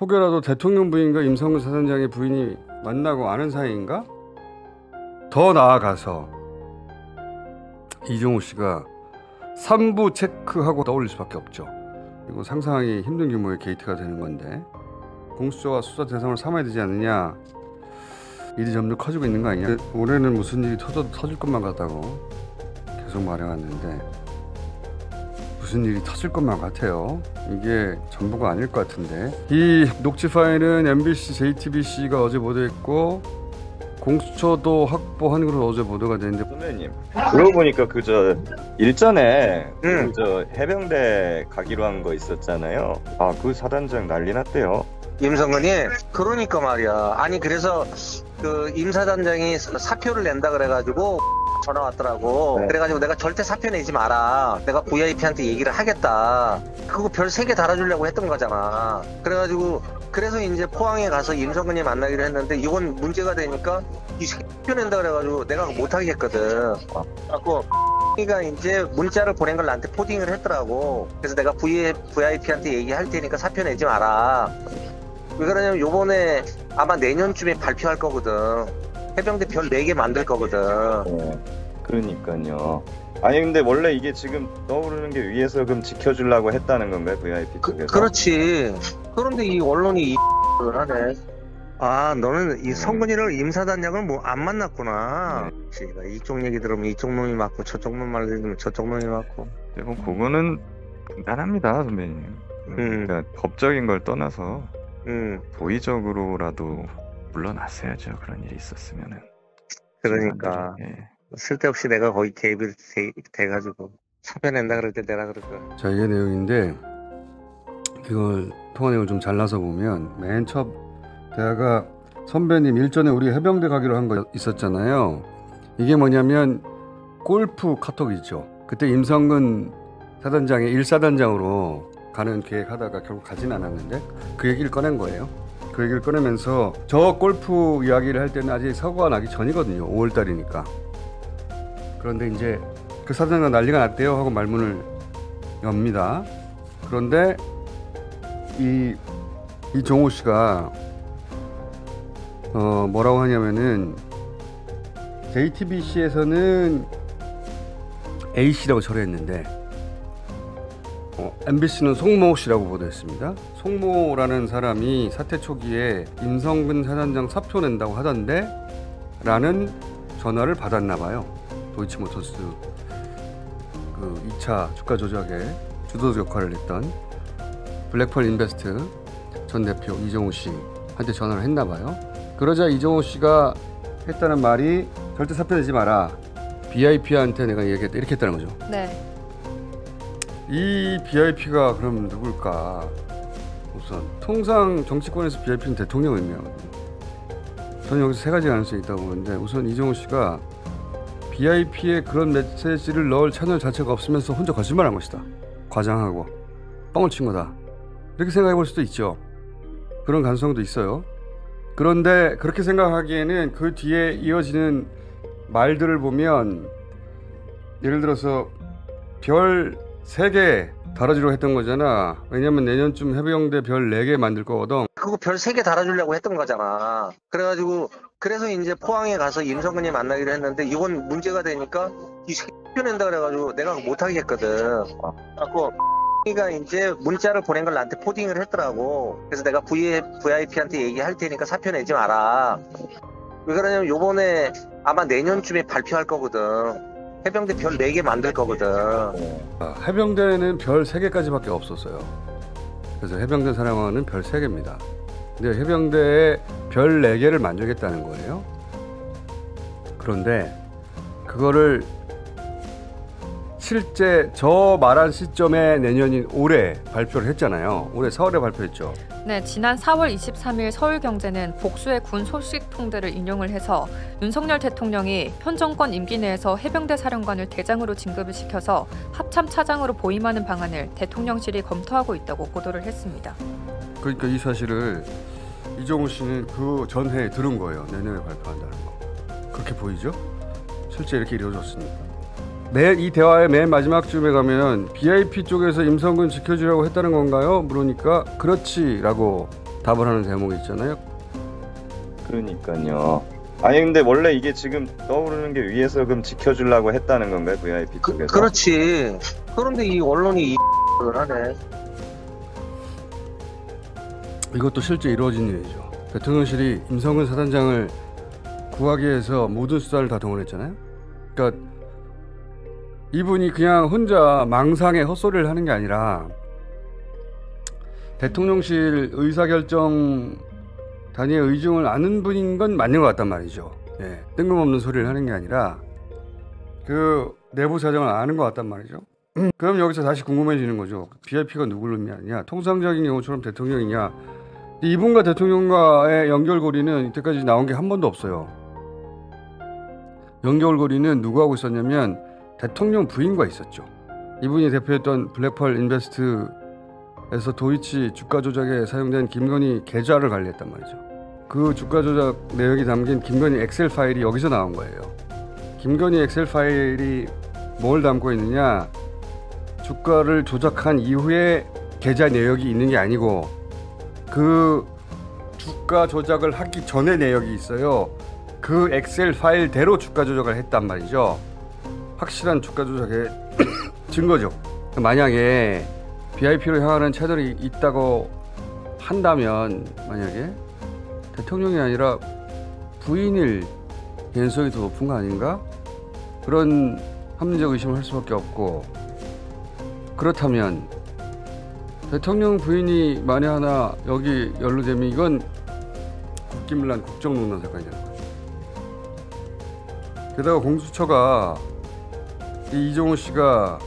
혹여라도 대통령 부인과 임성근 사단장의 부인이 만나고 아는 사이인가? 더 나아가서 이종호 씨가 3부 체크하고 떠올릴 수밖에 없죠. 이거 상상하기 힘든 규모의 게이트가 되는 건데 공수처가 수사 대상을 삼아야 되지 않느냐. 일이 점점 커지고 있는 거 아니냐. 올해는 무슨 일이 터져도 터질 것만 같다고 계속 말해왔는데 무슨 일이 터질 것만 같아요. 이게 전부가 아닐 것 같은데. 이 녹취 파일은 MBC, JTBC가 어제 보도했고 공수처도 확보한 걸로 어제 보도가 됐는데. 선배님, 그러고 보니까 그저 일전에 그저 해병대 가기로 한 거 있었잖아요. 아, 그 사단장 난리 났대요. 임성근이. 그러니까 말이야. 아니 그래서 그 임 사단장이 사표를 낸다 그래가지고 전화 왔더라고. 네. 그래가지고 내가 절대 사표 내지 마라. 내가 VIP한테 얘기를 하겠다. 그거 별 3개 달아주려고 했던 거잖아. 그래가지고 그래서 이제 포항에 가서 임성근이 만나기로 했는데 이건 문제가 되니까 이 사표 낸다 그래가지고 내가 못 하겠거든. 그래갖고 가 이제 문자를 보낸 걸 나한테 포딩을 했더라고. 그래서 내가 VIP한테 얘기할 테니까 사표 내지 마라. 왜 그러냐면 요번에 아마 내년쯤에 발표할 거거든. 해병대 별 4개 만들 거거든. 네, 그러니까요. 아니 근데 원래 이게 지금 떠오르는 게 위에서 그럼 지켜주려고 했다는 건가요, VIP 쪽에서? 그렇지. 그런데 이 언론이 이 를 하네. 아, 너는 이 성근이를 임사단장을 뭐 안 만났구나. 씨가 이쪽 얘기 들으면 이쪽 놈이 맞고 저쪽 놈 말 들으면 저쪽 놈이 맞고. 뭐 그거는 간단합니다, 선배님. 그러니까 법적인 걸 떠나서 도의적으로라도 물러났어야죠. 그런 일이 있었으면은. 그러니까 예. 쓸데없이 내가 거의 개입이 돼가지고 사표 낸다 그럴 때 내라 그럴 거야. 자, 이게 내용인데 이걸 통화 내용을 좀 잘라서 보면 맨 처음 대화가 선배님 일전에 우리 해병대 가기로 한 거 있었잖아요. 이게 뭐냐면 골프 카톡이죠. 그때 임성근 사단장이 1사단장으로 가는 계획하다가 결국 가진 않았는데 그 얘기를 꺼낸 거예요. 그 얘기를 꺼내면서 저 골프 이야기를 할 때는 아직 사고가 나기 전이거든요. 5월달이니까. 그런데 이제 그 사단장 난리가 났대요 하고 말문을 엽니다. 그런데 이종호 씨가 뭐라고 하냐면은 JTBC에서는 A씨라고 처리했는데 MBC는 송모 씨라고 보도했습니다. 송모라는 사람이 사태 초기에 임성근 사단장 사표 낸다고 하던데 라는 전화를 받았나 봐요. 도이치모터스 그 2차 주가 조작에 주도 역할을 했던 블랙펄 인베스트 전 대표 이종호 씨한테 전화를 했나 봐요. 그러자 이종호 씨가 했다는 말이 절대 사표 내지 마라. VIP한테 내가 얘기했다. 이렇게 했다는 거죠. 네. 이 VIP가 그럼 누굴까? 우선 통상 정치권에서 VIP는 대통령 의미하거든요. 저는 여기서 3가지 가능성이 있다고 보는데 우선 이종호 씨가 VIP에 그런 메시지를 넣을 채널 자체가 없으면서 혼자 거짓말한 것이다. 과장하고 뻥을 친 거다. 이렇게 생각해 볼 수도 있죠. 그런 가능성도 있어요. 그런데 그렇게 생각하기에는 그 뒤에 이어지는 말들을 보면 예를 들어서 별 3개 달아주려고 했던 거잖아. 왜냐면 내년쯤 해병대 별 4개 만들 거거든. 그거 별 3개 달아주려고 했던 거잖아. 그래가지고 그래서 이제 포항에 가서 임성근이 만나기로 했는데 이건 문제가 되니까 이 사표 낸다 그래가지고 내가 못 하겠거든. 그래갖고 가 이제 문자를 보낸 걸 나한테 포딩을 했더라고. 그래서 내가 VIP한테 얘기할 테니까 사표 내지 마라. 왜 그러냐면 요번에 아마 내년쯤에 발표할 거거든. 해병대 별 4개 만들 거거든. 해병대는 별 3개까지밖에 없었어요. 그래서 해병대 사령관은 별 3개입니다. 근데 해병대에 별 4개를 만들겠다는 거예요. 그런데 그거를 실제 저 말한 시점에 내년인 올해 발표를 했잖아요. 올해 4월에 발표했죠. 네, 지난 4월 23일 서울경제는 복수의 군 소식통들을 인용을 해서 윤석열 대통령이 현 정권 임기 내에서 해병대 사령관을 대장으로 진급을 시켜서 합참 차장으로 보임하는 방안을 대통령실이 검토하고 있다고 보도를 했습니다. 그러니까 이 사실을 이종호 씨는 그 전해에 들은 거예요. 내년에 발표한다는 거. 그렇게 보이죠? 실제 이렇게 이루어졌으니까. 이 대화의 맨 마지막 쯤에 가면 VIP 쪽에서 임성근 지켜주려고 했다는 건가요? 물으니까 그렇지 라고 답을 하는 대목이 있잖아요. 그러니까요. 아니 근데 원래 이게 지금 떠오르는 게 위에서 그럼 지켜주려고 했다는 건가요? VIP 쪽에서? 그렇지. 그런데 이 언론이 이 을 하네. 이것도 실제 이루어진 일이죠. 대통령실이 임성근 사단장을 구하기 위해서 모든 수단을 다 동원했잖아요. 그러니까 이분이 그냥 혼자 망상에 헛소리를 하는 게 아니라 대통령실 의사결정 단위의 의중을 아는 분인 건 맞는 것 같단 말이죠. 예, 뜬금없는 소리를 하는 게 아니라 그 내부 사정을 아는 것 같단 말이죠. 그럼 여기서 다시 궁금해지는 거죠. VIP가 누구를 의미하느냐? 통상적인 경우처럼 대통령이냐? 이분과 대통령과의 연결고리는 이때까지 나온 게 한 번도 없어요. 연결고리는 누구하고 있었냐면 대통령 부인과 있었죠. 이분이 대표했던 블랙펄 인베스트에서 도이치 주가 조작에 사용된 김건희 계좌를 관리했단 말이죠. 그 주가 조작 내역이 담긴 김건희 엑셀 파일이 여기서 나온 거예요. 김건희 엑셀 파일이 뭘 담고 있느냐? 주가를 조작한 이후에 계좌 내역이 있는 게 아니고 그 주가 조작을 하기 전에 내역이 있어요. 그 엑셀 파일대로 주가 조작을 했단 말이죠. 확실한 주가 조작의 증거죠. 만약에 VIP로 향하는 채널이 있다고 한다면 만약에 대통령이 아니라 부인일 개연성이 더 높은 거 아닌가? 그런 합리적 의심을 할 수밖에 없고, 그렇다면 대통령 부인이 만에 하나 여기 연루되면 이건 국기문란 국정농단 사건이 되는 거죠. 게다가 공수처가 이 이종호 씨가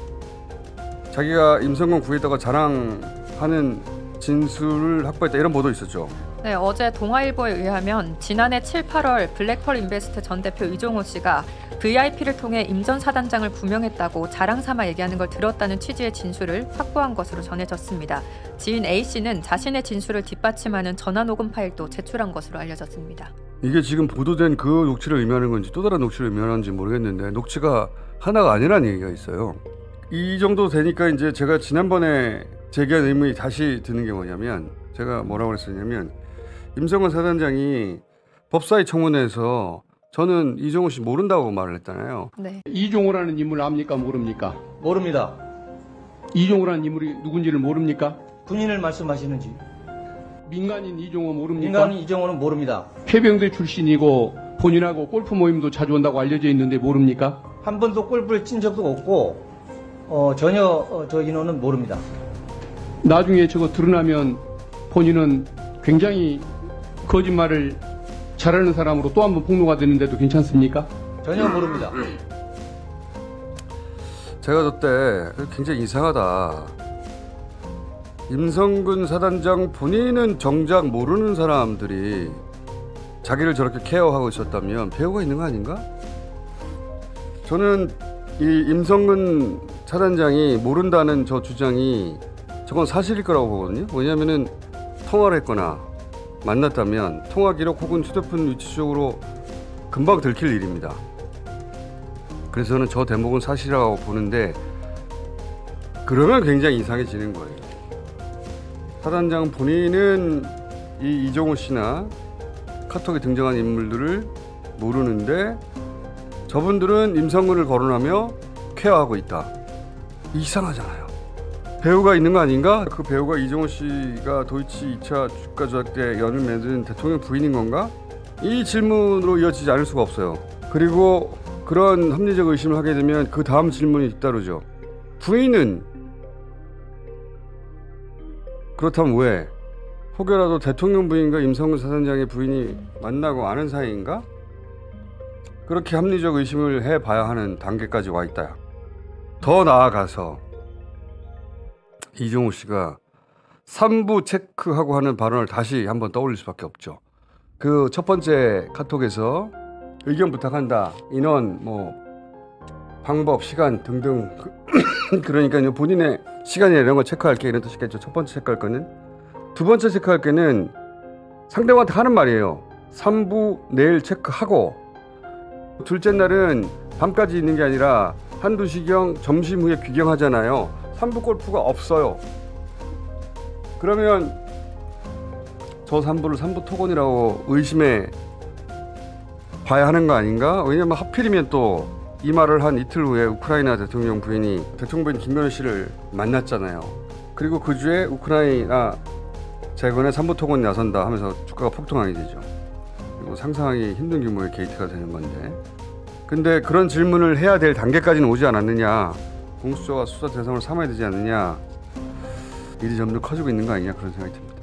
자기가 임성근 구했다고 자랑하는 진술을 확보했다 이런 보도 있었죠. 네, 어제 동아일보에 의하면 지난해 7, 8월 블랙펄 인베스트 전 대표 이종호 씨가 VIP를 통해 임 전 사단장을 구명했다고 자랑 삼아 얘기하는 걸 들었다는 취지의 진술을 확보한 것으로 전해졌습니다. 지인 A씨는 자신의 진술을 뒷받침하는 전화 녹음 파일도 제출한 것으로 알려졌습니다. 이게 지금 보도된 그 녹취를 의미하는 건지 또 다른 녹취를 의미하는지 모르겠는데 녹취가 하나가 아니라는 얘기가 있어요. 이 정도 되니까 이제 제가 지난번에 제기한 의문이 다시 드는 게 뭐냐면, 제가 뭐라고 그랬었냐면 임성근 사단장이 법사위 청문회에서 저는 이종호 씨 모른다고 말을 했잖아요. 네. 이종호라는 인물 압니까 모릅니까? 모릅니다. 이종호라는 인물이 누군지를 모릅니까? 군인을 말씀하시는지. 민간인 이종호 모릅니까? 민간인 이종호는 모릅니다. 해병대 출신이고 본인하고 골프 모임도 자주 온다고 알려져 있는데 모릅니까? 한 번도 골프를 친 적도 없고 전혀 저 인원은 모릅니다. 나중에 저거 드러나면 본인은 굉장히 거짓말을 잘하는 사람으로 또 한 번 폭로가 되는데도 괜찮습니까? 전혀 모릅니다. 제가 저때 굉장히 이상하다. 임성근 사단장 본인은 정작 모르는 사람들이 자기를 저렇게 케어하고 있었다면 배우가 있는 거 아닌가? 저는 이 임성근 사단장이 모른다는 저 주장이 저건 사실일 거라고 보거든요. 왜냐하면은 통화를 했거나 만났다면 통화 기록 혹은 휴대폰 위치 쪽으로 금방 들킬 일입니다. 그래서 저는 저 대목은 사실이라고 보는데, 그러면 굉장히 이상해지는 거예요. 사단장 본인은 이 이종호 씨나 카톡에 등장한 인물들을 모르는데 저분들은 임성근을 거론하며 케어하고 있다. 이상하잖아요. 배우가 있는 거 아닌가? 그 배우가 이종호 씨가 도이치 2차 주가 조작 때 연을 맺은 대통령 부인인 건가? 이 질문으로 이어지지 않을 수가 없어요. 그리고 그런 합리적 의심을 하게 되면 그 다음 질문이 뒤따르죠. 부인은? 그렇다면 왜? 혹여라도 대통령 부인과 임성근 사단장의 부인이 만나고 아는 사이인가? 그렇게 합리적 의심을 해봐야 하는 단계까지 와 있다. 더 나아가서 이종호 씨가 3부 체크하고 하는 발언을 다시 한번 떠올릴 수밖에 없죠. 그 첫 번째 카톡에서 의견 부탁한다, 인원, 방법, 시간 등등 그러니까 본인의 시간이나 이런 거 체크할게 이런 뜻이겠죠. 첫 번째 체크할 거는. 두 번째 체크할 게는 상대방한테 하는 말이에요. 3부 내일 체크하고, 둘째 날은 밤까지 있는 게 아니라 1, 2시경 점심 후에 귀경하잖아요. 3부 골프가 없어요. 그러면 저 3부를 3부 토건이라고 의심해 봐야 하는 거 아닌가? 왜냐면 하필이면 또 이 말을 한 이틀 후에 우크라이나 대통령 부인 김건희 씨를 만났잖아요. 그리고 그 주에 우크라이나 재건에 3부 토건이 나선다 하면서 주가가 폭등하게 되죠. 그리고 상상하기 힘든 규모의 게이트가 되는 건데, 근데 그런 질문을 해야 될 단계까지는 오지 않았느냐, 공수처가 수사 대상을 삼아야 되지 않느냐, 일이 점점 커지고 있는 거 아니냐, 그런 생각이 듭니다.